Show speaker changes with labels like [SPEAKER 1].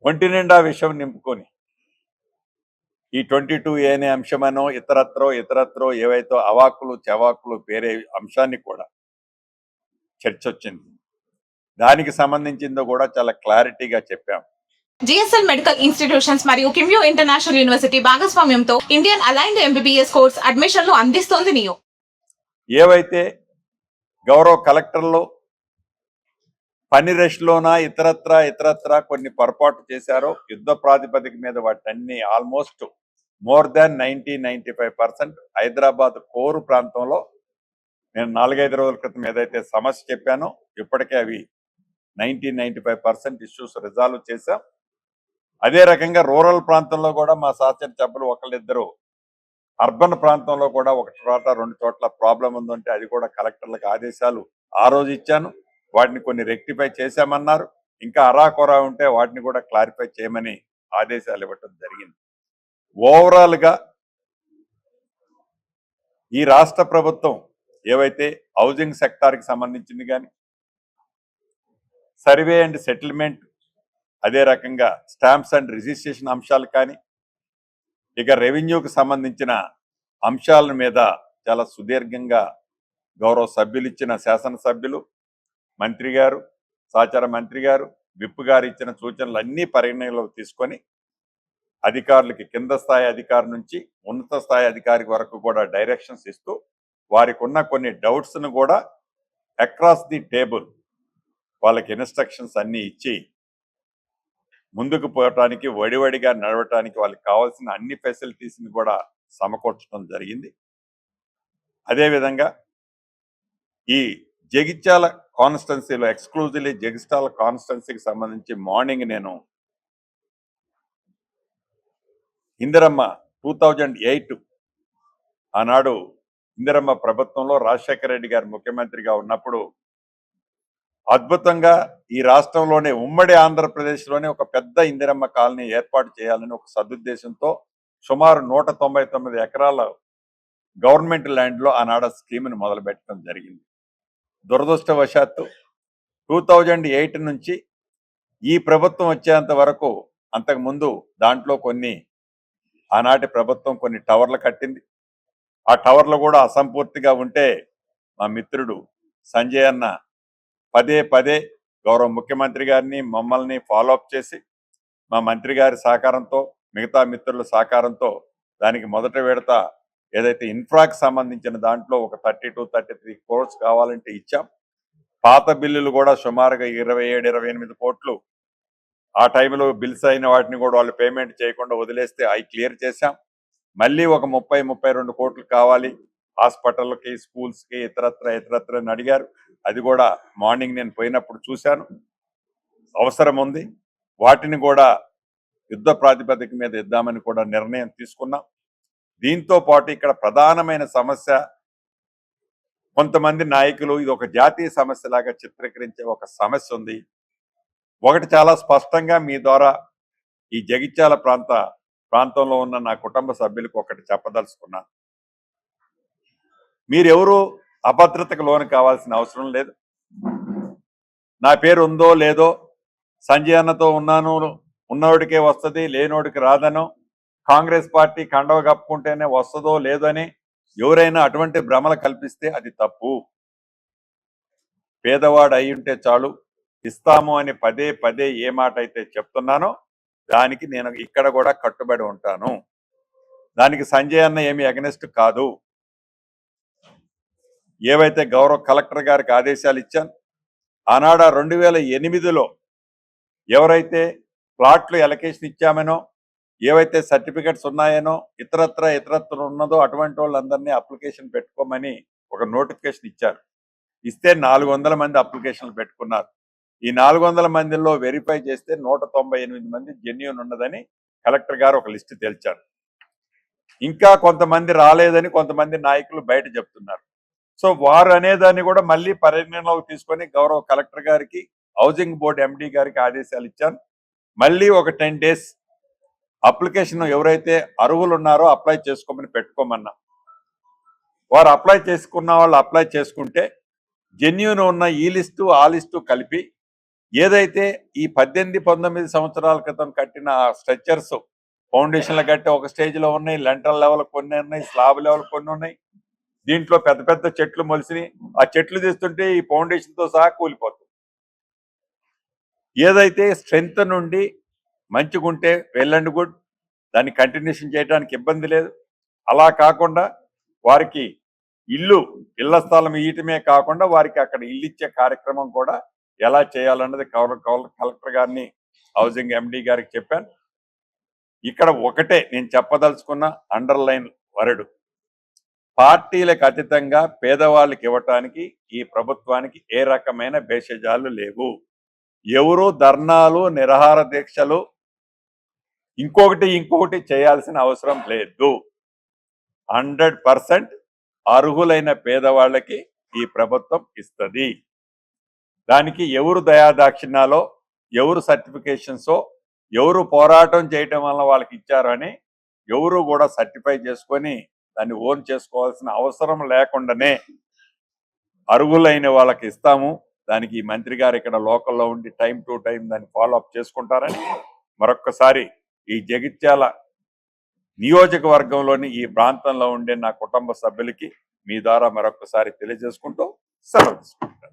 [SPEAKER 1] ఒంటి నిండా విషం నింపుకొని ఈ 22A అనే అంశమనో ఇతరత్రో ఏవైతే అవాకులు చవాకులు పేరే అంశాన్ని కూడా చర్చ వచ్చింది. దానికి సంబంధించిందో కూడా చాలా క్లారిటీగా చెప్పాం.
[SPEAKER 2] జిఎస్ఎల్ మెడికల్ ఇన్స్టిట్యూషన్స్ మరియు కిమ్యూ ఇంటర్నేషనల్ యూనివర్సిటీ భాగస్వామ్యంతో ఇండియన్ అలైన్డ్ ఎంబీబీఎస్ కోర్స్ అడ్మిషన్లు అందిస్తోంది నియో.
[SPEAKER 1] ఏవైతే గౌరవ కలెక్టర్లు పని రెస్ట్లోనా ఇతరత్ర కొన్ని పొరపాటు చేశారో యుద్ధ ప్రాతిపదిక మీద వాటన్ని ఆల్మోస్ట్ మోర్ దాన్ 90-95% హైదరాబాద్ కోరు ప్రాంతంలో నేను 4-5 రోజుల క్రితం ఏదైతే సమస్య చెప్పానో ఇప్పటికే అవి 90-95% ఇష్యూస్ రిజాల్వ్ చేశాం. అదే రకంగా రూరల్ ప్రాంతంలో కూడా మా సహచర సభ్యులు ఒకళ్ళిద్దరు అర్బన్ ప్రాంతంలో కూడా ఒక చోట 2 చోట్ల ప్రాబ్లం ఉందంటే అది కూడా కలెక్టర్లకు ఆదేశాలు ఆ రోజు ఇచ్చాను. వాటిని కొన్ని రెక్టిఫై చేశామన్నారు. ఇంకా అరాకొరా ఉంటే వాటిని కూడా క్లారిఫై చేయమని ఆదేశాలు ఇవ్వటం జరిగింది. ఓవరాల్గా ఈ రాష్ట్ర ప్రభుత్వం ఏవైతే హౌసింగ్ సెక్టార్కి సంబంధించింది కానీ సర్వే అండ్ సెటిల్మెంట్ అదే రకంగా స్టాంప్స్ అండ్ రిజిస్ట్రేషన్ అంశాలు కానీ ఇక రెవెన్యూకి సంబంధించిన అంశాల మీద చాలా సుదీర్ఘంగా గౌరవ సభ్యులు ఇచ్చిన శాసనసభ్యులు మంత్రి గారు సహచార మంత్రి గారు విప్ గారు ఇచ్చిన సూచనలు అన్నీ పరిగణనలోకి తీసుకొని అధికారులకి కింద స్థాయి అధికారి నుంచి ఉన్నత స్థాయి అధికారి వరకు కూడా డైరెక్షన్స్ ఇస్తూ వారికి ఉన్న కొన్ని డౌట్స్ను కూడా అక్రాస్ ది టేబుల్ వాళ్ళకి ఇన్స్ట్రక్షన్స్ అన్నీ ఇచ్చి ముందుకు పోవటానికి వడివడిగా నడవటానికి వాళ్ళకి కావాల్సిన అన్ని ఫెసిలిటీస్ని కూడా సమకూర్చడం జరిగింది. అదేవిధంగా ఈ జగిత్యాల కాన్స్టిట్యున్సీలో ఎక్స్క్లూజివ్లీ జగిత్యాల కాన్స్టిట్యున్సీకి సంబంధించి మార్నింగ్ నేను ఇందిరమ్మ 2008 ఆనాడు ఇందిరమ్మ ప్రభుత్వంలో రాజశేఖర రెడ్డి గారు ముఖ్యమంత్రిగా ఉన్నప్పుడు అద్భుతంగా ఈ రాష్ట్రంలోనే ఉమ్మడి ఆంధ్రప్రదేశ్లోనే ఒక పెద్ద ఇందిరమ్మ కాలనీ ఏర్పాటు చేయాలని ఒక సదుద్దేశంతో సుమారు 199 ఎకరాల గవర్నమెంట్ ల్యాండ్లో ఆనాడు స్కీమ్ని మొదలుపెట్టడం జరిగింది. దురదృష్టవశాత్తు 2008 నుంచి ఈ ప్రభుత్వం వచ్చేంత వరకు అంతకుముందు దాంట్లో కొన్ని ఆనాటి ప్రభుత్వం కొన్ని టవర్లు కట్టింది. ఆ టవర్లు కూడా అసంపూర్తిగా ఉంటే మా మిత్రుడు సంజయ్ అన్న పదే గౌరవ ముఖ్యమంత్రి గారిని మమ్మల్ని ఫాలోఅప్ చేసి మా మంత్రి గారి సహకారంతో మిగతా మిత్రుల సహకారంతో దానికి మొదట విడత ఏదైతే ఇన్ఫ్రాకి సంబంధించిన దాంట్లో ఒక 32-33 crores కావాలంటే ఇచ్చాం. పాత బిల్లులు కూడా సుమారుగా 27-28 కోట్లు ఆ టైంలో బిల్స్ అయిన వాటిని కూడా వాళ్ళు పేమెంట్ చేయకుండా వదిలేస్తే అవి క్లియర్ చేశాం. మళ్ళీ ఒక 30-32 కోట్లు కావాలి హాస్పిటల్కి స్కూల్స్కి ఇతరత్ర అని అడిగారు. అది కూడా మార్నింగ్ నేను పోయినప్పుడు చూశాను, అవసరం ఉంది. వాటిని కూడా యుద్ధ ప్రాతిపదిక మీద ఇద్దామని కూడా నిర్ణయం తీసుకున్నాం. దీంతో పాటు ఇక్కడ ప్రధానమైన సమస్య కొంతమంది నాయకులు ఇది ఒక జాతీయ సమస్యలాగా చిత్రీకరించే ఒక సమస్య ఉంది. ఒకటి చాలా స్పష్టంగా మీ ద్వారా ఈ జగిత్యాల ప్రాంతంలో ఉన్న నా కుటుంబ సభ్యులకు ఒకటి చెప్పదలుచుకున్నాను. మీరెవరు అభద్రతకు లోను కావాల్సిన అవసరం లేదు. నా పేరు ఉందో లేదో సంజయ్ అన్నతో ఉన్నోడికే వస్తుంది లేనోడికి రాదనో కాంగ్రెస్ పార్టీ కండవ కప్పుకుంటేనే వస్తుందో లేదని ఎవరైనా అటువంటి భ్రమలు కల్పిస్తే అది తప్పు. పేదవాడు అయి ఉంటే చాలు ఇస్తాము అని పదే ఏ మాట అయితే చెప్తున్నానో దానికి నేను ఇక్కడ కూడా కట్టుబడి ఉంటాను. దానికి సంజయ్ అన్న ఏమి అగనెస్ట్ కాదు. ఏవైతే గౌరవ కలెక్టర్ గారికి ఆదేశాలు ఇచ్చాను ఆనాడ 2008లో ఎవరైతే ప్లాట్లు ఎలకేషన్ ఇచ్చామనో ఏవైతే సర్టిఫికెట్స్ ఉన్నాయనో ఇతరత్ర ఉన్నదో అటువంటి వాళ్ళందరినీ అప్లికేషన్ పెట్టుకోమని ఒక నోటిఫికేషన్ ఇచ్చారు. ఇస్తే 400 మంది అప్లికేషన్లు పెట్టుకున్నారు. ఈ 400 మందిలో వెరిఫై చేస్తే 198 మంది జెన్యూన్ ఉన్నదని కలెక్టర్ గారు ఒక లిస్టు తేల్చారు. ఇంకా కొంతమంది రాలేదని కొంతమంది నాయకులు బయట చెప్తున్నారు. సో వారు అనేదాన్ని కూడా మళ్ళీ పరిగణలోకి తీసుకొని గౌరవ కలెక్టర్ గారికి హౌసింగ్ బోర్డు ఎండి గారికి ఆదేశాలు ఇచ్చాను. మళ్ళీ ఒక 10 days అప్లికేషన్ ఎవరైతే అర్హులు ఉన్నారో అప్లై చేసుకోమని పెట్టుకోమన్నా. వారు అప్లై చేసుకున్న వాళ్ళు అప్లై చేసుకుంటే జెన్యూన్ ఉన్న ఈ లిస్టు ఆ లిస్టు కలిపి ఏదైతే ఈ 18-19 సంవత్సరాల క్రితం కట్టిన స్ట్రక్చర్స్ ఫౌండేషన్లు కట్టి ఒక స్టేజ్లో ఉన్నాయి, లెంటల్ లెవెల్ కొన్ని ఉన్నాయి, స్లాబ్ లెవెల్ కొన్ని ఉన్నాయి. దీంట్లో పెద్ద పెద్ద చెట్లు మొలిసినాయి. ఆ చెట్లు తీస్తుంటే ఈ ఫౌండేషన్తో సహా కూలిపోతుంది. ఏదైతే స్ట్రెంగ్త్ నుండి మంచిగుంటే వెల్ అండ్ గుడ్, దాన్ని కంటిన్యూషన్ చేయడానికి ఇబ్బంది లేదు. అలా కాకుండా వారికి ఇళ్ల స్థలం ఇయటమే కాకుండా వారికి అక్కడ ఇల్లు ఇచ్చే కార్యక్రమం కూడా ఎలా చేయాలన్నది కలెక్టర్ గారిని, హౌసింగ్ ఎండి గారికి చెప్పాను. ఇక్కడ ఒకటే నేను చెప్పదలుచుకున్న అండర్లైన్ వర్డ్, పార్టీలకు అతీతంగా పేదవాళ్ళకి ఇవ్వటానికి ఈ ప్రభుత్వానికి ఏ రకమైన భేషజాలు లేవు. ఎవరు ధర్నాలు, నిరాహార దీక్షలు, ఇంకొకటి చేయాల్సిన అవసరం లేదు. 100% అర్హులైన పేదవాళ్ళకి ఈ ప్రభుత్వం ఇస్తుంది. దానికి ఎవరు దయాదాక్షిణ్యాలో, ఎవరు సర్టిఫికేషన్సో, ఎవరు పోరాటం చేయటం వల్ల వాళ్ళకి ఇచ్చారని ఎవరు కూడా సర్టిఫై చేసుకొని దాన్ని ఓన్ చేసుకోవాల్సిన అవసరం లేకుండానే అర్హులైన వాళ్ళకి ఇస్తాము. దానికి ఈ మంత్రి గారు ఇక్కడ లోకల్లో ఉండి టైం టు టైం దాన్ని ఫాలో అప్ చేసుకుంటారని మరొక్కసారి ఈ జగిత్యాల నియోజకవర్గంలోని ఈ ప్రాంతంలో ఉండే నా కుటుంబ సభ్యులకి మీ ద్వారా మరొకసారి తెలియజేసుకుంటూ సెలవు తీసుకుంటాను.